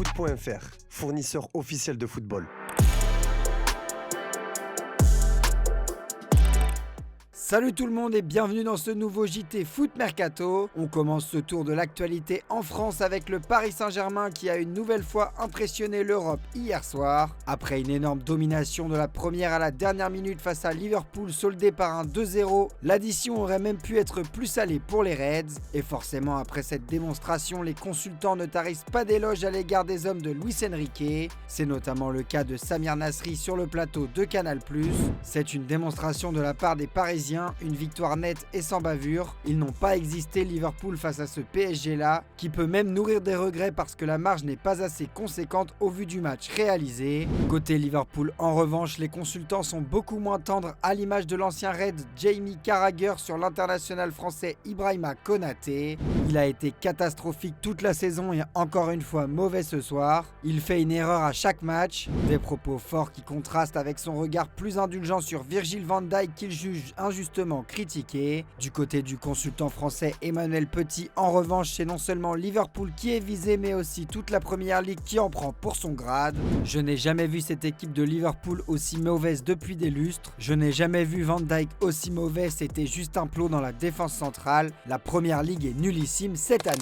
Foot.fr, fournisseur officiel de football. Salut tout le monde et bienvenue dans ce nouveau JT Foot Mercato. On commence ce tour de l'actualité en France avec le Paris Saint-Germain qui a une nouvelle fois impressionné l'Europe hier soir. Après une énorme domination de la première à la dernière minute face à Liverpool soldée par un 2-0, l'addition aurait même pu être plus salée pour les Reds. Et forcément après cette démonstration, les consultants ne tarissent pas d'éloges à l'égard des hommes de Luis Enrique. C'est notamment le cas de Samir Nasri sur le plateau de Canal+. C'est une démonstration de la part des Parisiens. Une victoire nette et sans bavure. Ils n'ont pas existé Liverpool face à ce PSG là, qui peut même nourrir des regrets parce que la marge n'est pas assez conséquente au vu du match réalisé. Côté Liverpool en revanche, les consultants sont beaucoup moins tendres à l'image de l'ancien Red Jamie Carragher sur l'international français Ibrahima Konaté. Il a été catastrophique toute la saison et encore une fois mauvais ce soir. Il fait une erreur à chaque match. Des propos forts qui contrastent avec son regard plus indulgent sur Virgil van Dijk qu'il juge injustement critiqué. Du côté du consultant français Emmanuel Petit, en revanche, c'est non seulement Liverpool qui est visé, mais aussi toute la première ligue qui en prend pour son grade. Je n'ai jamais vu cette équipe de Liverpool aussi mauvaise depuis des lustres. Je n'ai jamais vu Van Dijk aussi mauvais, c'était juste un plot dans la défense centrale. La première ligue est nullissime cette année.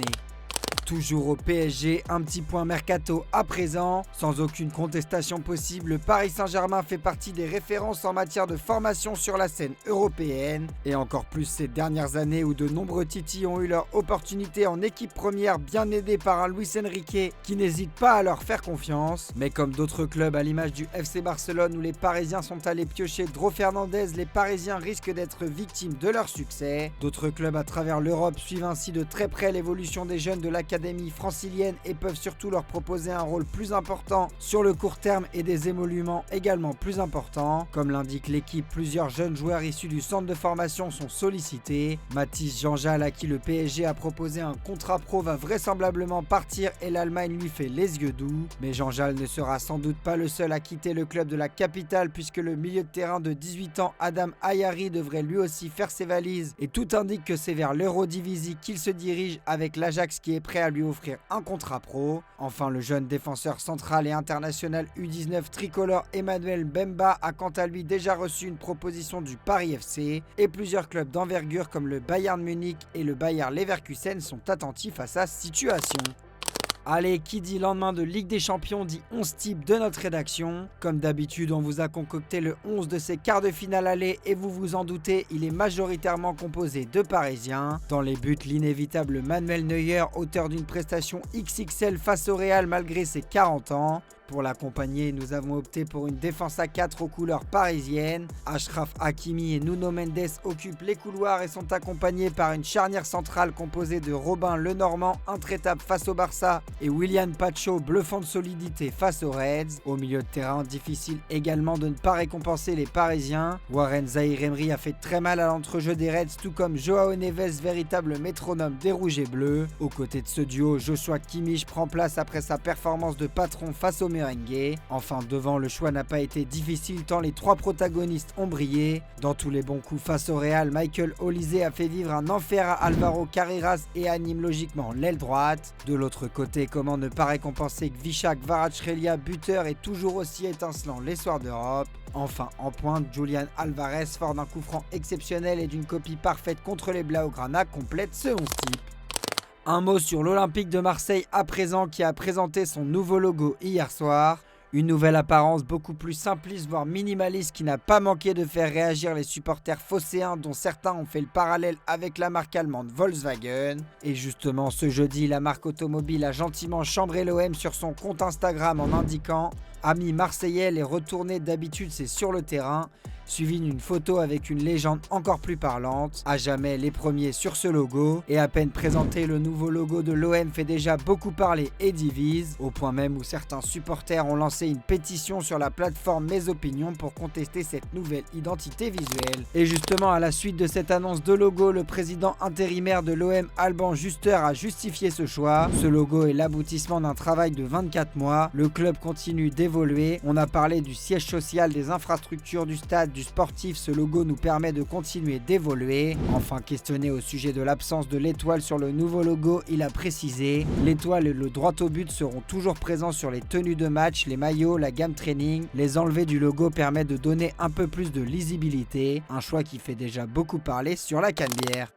Toujours au PSG, un petit point mercato à présent. Sans aucune contestation possible, le Paris Saint-Germain fait partie des références en matière de formation sur la scène européenne. Et encore plus ces dernières années où de nombreux titis ont eu leur opportunité en équipe première, bien aidés par un Luis Enrique qui n'hésite pas à leur faire confiance. Mais comme d'autres clubs à l'image du FC Barcelone où les Parisiens sont allés piocher Dro Fernandez, les Parisiens risquent d'être victimes de leur succès. D'autres clubs à travers l'Europe suivent ainsi de très près l'évolution des jeunes de l'académie francilienne et peuvent surtout leur proposer un rôle plus important sur le court terme et des émoluments également plus importants. Comme l'indique l'équipe, plusieurs jeunes joueurs issus du centre de formation sont sollicités. Mathys Janjal, à qui le PSG a proposé un contrat pro, va vraisemblablement partir et l'Allemagne lui fait les yeux doux. Mais Janjal ne sera sans doute pas le seul à quitter le club de la capitale puisque le milieu de terrain de 18 ans Adam Ayari devrait lui aussi faire ses valises et tout indique que c'est vers l'Eredivisie qu'il se dirige avec l'Ajax qui est prêt à lui offrir un contrat pro. Enfin, le jeune défenseur central et international U19 tricolore Emmanuel Bemba a quant à lui déjà reçu une proposition du Paris FC et plusieurs clubs d'envergure comme le Bayern Munich et le Bayer Leverkusen sont attentifs à sa situation. Allez, qui dit lendemain de Ligue des Champions dit 11 types de notre rédaction. Comme d'habitude, on vous a concocté le 11 de ces quarts de finale aller et vous vous en doutez, il est majoritairement composé de Parisiens. Dans les buts, l'inévitable Manuel Neuer, auteur d'une prestation XXL face au Real malgré ses 40 ans. Pour l'accompagner, nous avons opté pour une défense à 4 aux couleurs parisiennes. Achraf Hakimi et Nuno Mendes occupent les couloirs et sont accompagnés par une charnière centrale composée de Robin Lenormand, intraitable face au Barça, et Willian Pacho, bluffant de solidité face aux Reds. Au milieu de terrain, difficile également de ne pas récompenser les Parisiens. Warren Zaïre-Emery a fait très mal à l'entrejeu des Reds, tout comme Joao Neves, véritable métronome des Rouges et Bleus. Aux côtés de ce duo, Joshua Kimmich prend place après sa performance de patron face au merengue. Enfin, devant, le choix n'a pas été difficile tant les trois protagonistes ont brillé. Dans tous les bons coups face au Real, Michael Olise a fait vivre un enfer à Alvaro Carreras et anime logiquement l'aile droite. De l'autre côté, comment ne pas récompenser Kvichak Kvaratskhelia, buteur et toujours aussi étincelant les soirs d'Europe. Enfin, en pointe, Julian Alvarez, fort d'un coup franc exceptionnel et d'une copie parfaite contre les Blaugrana, complète ce 11 type. Un mot sur l'Olympique de Marseille à présent qui a présenté son nouveau logo hier soir. Une nouvelle apparence beaucoup plus simpliste voire minimaliste qui n'a pas manqué de faire réagir les supporters phocéens dont certains ont fait le parallèle avec la marque allemande Volkswagen. Et justement ce jeudi, la marque automobile a gentiment chambré l'OM sur son compte Instagram en indiquant « Amis marseillais, les retournées d'habitude c'est sur le terrain ». Suivi d'une photo avec une légende encore plus parlante. À jamais les premiers sur ce logo. Et à peine présenté, le nouveau logo de l'OM fait déjà beaucoup parler et divise. Au point même où certains supporters ont lancé une pétition sur la plateforme Mes Opinions pour contester cette nouvelle identité visuelle. Et justement, à la suite de cette annonce de logo, le président intérimaire de l'OM, Alban Juster, a justifié ce choix. Ce logo est l'aboutissement d'un travail de 24 mois. Le club continue d'évoluer. On a parlé du siège social, des infrastructures du stade, du sportif, ce logo nous permet de continuer d'évoluer. Enfin, questionné au sujet de l'absence de l'étoile sur le nouveau logo, il a précisé: l'étoile et le droit au but seront toujours présents sur les tenues de match, les maillots, la gamme training. Les enlever du logo permet de donner un peu plus de lisibilité, un choix qui fait déjà beaucoup parler sur la canebière.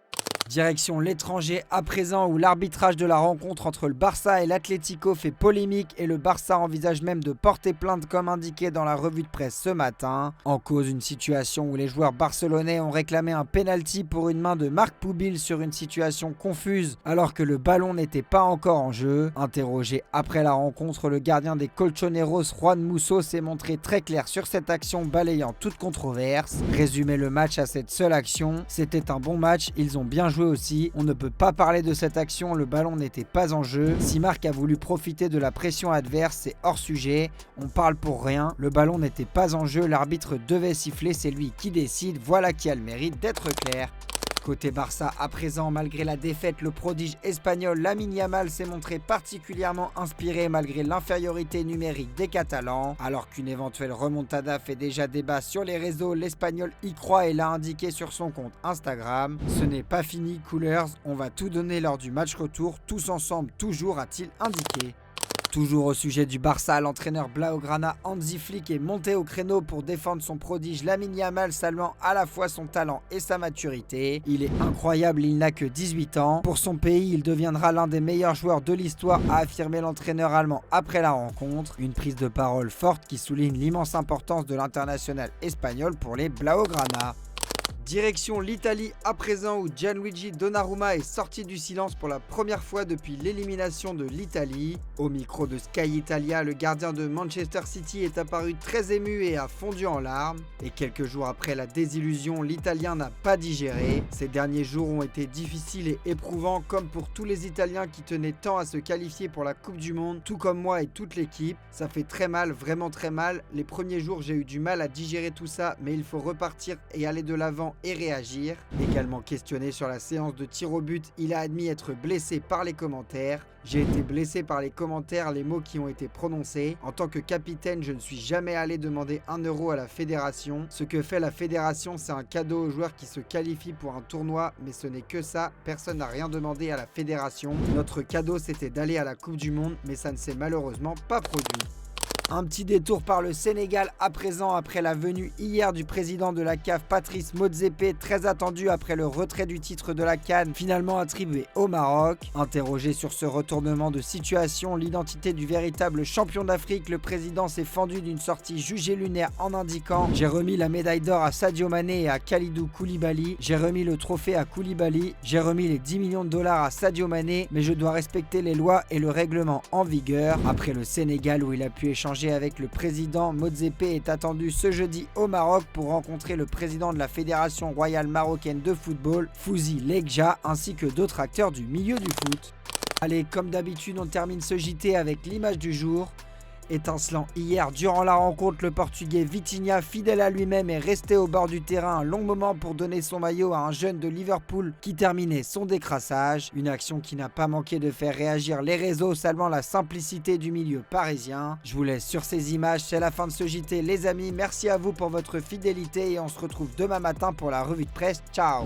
Direction l'étranger à présent, où l'arbitrage de la rencontre entre le Barça et l'Atlético fait polémique et le Barça envisage même de porter plainte comme indiqué dans la revue de presse ce matin. En cause, une situation où les joueurs barcelonais ont réclamé un penalty pour une main de Marc Poubil sur une situation confuse alors que le ballon n'était pas encore en jeu. Interrogé après la rencontre, le gardien des Colchoneros, Juan Musso, s'est montré très clair sur cette action balayant toute controverse. Résumer le match à cette seule action: c'était un bon match, ils ont bien joué aussi, on ne peut pas parler de cette action, le ballon n'était pas en jeu. Si Marc a voulu profiter de la pression adverse, c'est hors sujet, on parle pour rien, le ballon n'était pas en jeu, l'arbitre devait siffler, c'est lui qui décide, voilà qui a le mérite d'être clair. Côté Barça à présent, malgré la défaite, le prodige espagnol Lamine Yamal s'est montré particulièrement inspiré malgré l'infériorité numérique des Catalans. Alors qu'une éventuelle remontada fait déjà débat sur les réseaux, l'Espagnol y croit et l'a indiqué sur son compte Instagram. Ce n'est pas fini, Coolers, on va tout donner lors du match retour, tous ensemble toujours, a-t-il indiqué. Toujours au sujet du Barça, l'entraîneur Blaugrana Hansi Flick est monté au créneau pour défendre son prodige Lamine Yamal, saluant à la fois son talent et sa maturité. Il est incroyable, il n'a que 18 ans. Pour son pays, il deviendra l'un des meilleurs joueurs de l'histoire, a affirmé l'entraîneur allemand après la rencontre. Une prise de parole forte qui souligne l'immense importance de l'international espagnol pour les Blaugrana. Direction l'Italie à présent, où Gianluigi Donnarumma est sorti du silence pour la première fois depuis l'élimination de l'Italie. Au micro de Sky Italia, le gardien de Manchester City est apparu très ému et a fondu en larmes. Et quelques jours après la désillusion, l'Italien n'a pas digéré. Ces derniers jours ont été difficiles et éprouvants, comme pour tous les Italiens qui tenaient tant à se qualifier pour la Coupe du Monde, tout comme moi et toute l'équipe. Ça fait très mal, vraiment très mal. Les premiers jours, j'ai eu du mal à digérer tout ça, mais il faut repartir et aller de l'avant et réagir. Également questionné sur la séance de tir au but, il a admis être blessé par les commentaires. J'ai été blessé par les commentaires, les mots qui ont été prononcés. En tant que capitaine, je ne suis jamais allé demander 1 euro à la fédération. Ce que fait la fédération, c'est un cadeau aux joueurs qui se qualifient pour un tournoi, mais ce n'est que ça. Personne n'a rien demandé à la fédération. Notre cadeau, c'était d'aller à la Coupe du Monde, mais ça ne s'est malheureusement pas produit. Un petit détour par le Sénégal à présent, après la venue hier du président de la CAF Patrice Motsepe, très attendu après le retrait du titre de la CAN finalement attribué au Maroc. Interrogé sur ce retournement de situation, l'identité du véritable champion d'Afrique, le président s'est fendu d'une sortie jugée lunaire en indiquant: j'ai remis la médaille d'or à Sadio Mané et à Kalidou Koulibaly, j'ai remis le trophée à Koulibaly, j'ai remis les 10 millions de dollars à Sadio Mané, mais je dois respecter les lois et le règlement en vigueur. Après le Sénégal où il a pu échanger avec le président, Motsepe est attendu ce jeudi au Maroc pour rencontrer le président de la Fédération royale marocaine de football, Fouzi Legja, ainsi que d'autres acteurs du milieu du foot. Allez, comme d'habitude, on termine ce JT avec l'image du jour. Étincelant hier durant la rencontre, le portugais Vitinha, fidèle à lui-même, est resté au bord du terrain un long moment pour donner son maillot à un jeune de Liverpool qui terminait son décrassage. Une action qui n'a pas manqué de faire réagir les réseaux, saluant la simplicité du milieu parisien. Je vous laisse sur ces images, c'est la fin de ce JT les amis, merci à vous pour votre fidélité et on se retrouve demain matin pour la revue de presse, ciao.